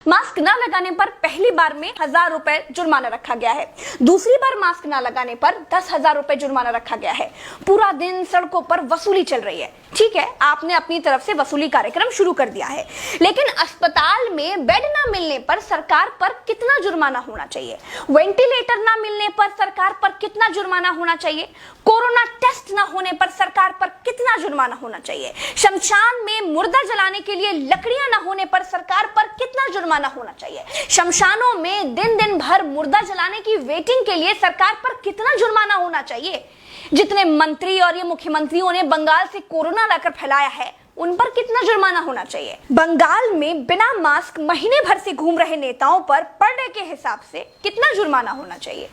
Mask न लगाने पर पहली बार में 1,000 रुपए जुर्माना रखा गया है। दूसरी बार मास्क न लगाने पर 10,000 रुपए जुर्माना रखा गया है। पूरा दिन सड़कों पर वसूली चल रही है। ठीक है, आपने अपनी तरफ से वसूली कार्यक्रम शुरू कर दिया है, लेकिन अस्पताल में बेड न मिलने पर सरकार पर कितना जुर्माना होना चाहिए? वेंटिलेटर न मिलने पर सरकार पर कितना जुर्माना होना चाहिए? कोरोना टेस्ट न होने पर सरकार पर कितना जुर्माना होना चाहिए? शमशान में मुर्दा जलाने के लिए लकड़ियां न होने पर सरकार पर कितना जुर्माना होना चाहिए? शमशानों में दिन दिन भर मुर्दा जलाने की वेटिंग के लिए सरकार पर कितना जुर्माना होना चाहिए? जितने मंत्री और ये मुख्यमंत्रियों ने बंगाल से कोरोना लाकर फैलाया है, उन पर कितना जुर्माना होना चाहिए? बंगाल में बिना मास्क महीने भर से घूम रहे नेताओं पर पर डे के हिसाब से कितना जुर्माना होना चाहिए?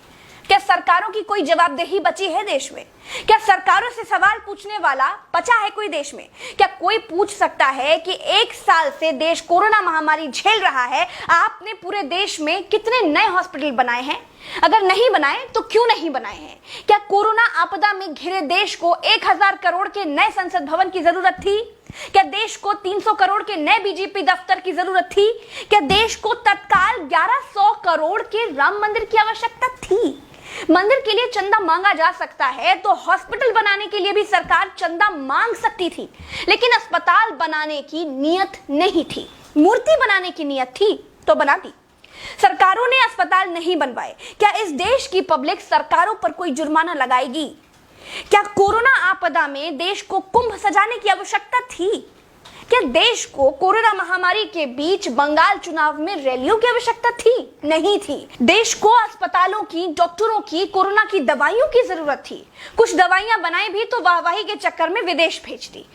क्या सरकारों की कोई जवाबदेही बची है देश में? क्या सरकारों से सवाल पूछने वाला बचा है कोई देश में? क्या कोई पूछ सकता है कि 1 साल से देश कोरोना महामारी झेल रहा है, आपने पूरे देश में कितने नए हॉस्पिटल बनाए हैं? अगर नहीं बनाए तो क्यों नहीं बनाए हैं? क्या कोरोना आपदा में घिरे देश को 1,000 करोड़ के नए संसद भवन की जरूरत थी? क्या देश को 300 करोड़ के नए बीजेपी दफ्तर की जरूरत थी? क्या देश को तत्काल 1100 करोड़ के राम मंदिर की आवश्यकता थी? मंदिर के लिए चंदा मांगा जा सकता है तो हॉस्पिटल बनाने के लिए भी सरकार चंदा मांग सकती थी, लेकिन अस्पताल बनाने की नियत नहीं थी। मूर्ति बनाने की नियत थी तो बना दी। सरकारों ने अस्पताल नहीं बनवाए। क्या इस देश की पब्लिक सरकारों पर कोई जुर्माना लगाएगी? क्या कोरोना आपदा में देश को कुंभ सजाने की आवश्यकता थी? क्या देश को कोरोना महामारी के बीच बंगाल चुनाव में रैलियों की आवश्यकता थी? नहीं थी। देश को अस्पतालों की, डॉक्टरों की, कोरोना की दवाइयों की जरूरत थी। कुछ दवाइयां बनाई भी तो वाहवाही के चक्कर में विदेश भेज दी।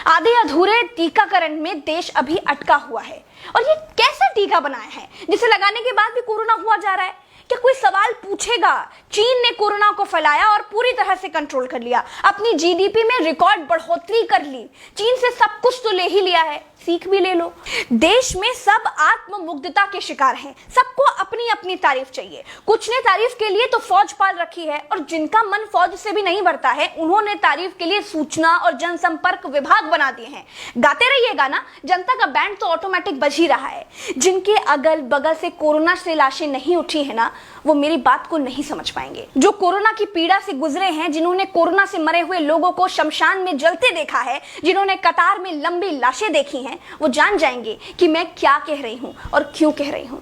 आधे अधूरे टीकाकरण में देश अभी अटका हुआ है। और ये कैसा टीका बनाया है जिसे लगाने के बाद भी कोरोना हुआ जा रहा है? क्या कोई सवाल पूछेगा? चीन ने कोरोना को फैलाया और पूरी तरह से कंट्रोल कर लिया। अपनी जीडीपी में रिकॉर्ड बढ़ोतरी कर ली। चीन से सब कुछ तो ले ही लिया है, सीख भी ले लो। देश में सब आत्ममुग्धता के शिकार हैं। सबको अपनी अपनी तारीफ चाहिए। कुछ ने तारीफ के लिए तो फौज पाल रखी है, और जिनका मन फौज से भी नहीं भरता है, उन्होंने तारीफ के लिए सूचना और जनसंपर्क विभाग बना दिए हैं। गाते रहिएगा ना, जनता का बैंड तो ऑटोमेटिक बज ही रहा है। जिनके अगल बगल से कोरोना से लाशें नहीं उठी है ना, वो मेरी बात को नहीं समझ पाएंगे। जो कोरोना की पीड़ा से गुजरे हैं, जिन्होंने कोरोना से मरे हुए लोगों को शमशान में जलते देखा है, जिन्होंने कतार में लंबी लाशें देखी हैं, वो जान जाएंगे कि मैं क्या कह रही हूं और क्यों कह रही हूं।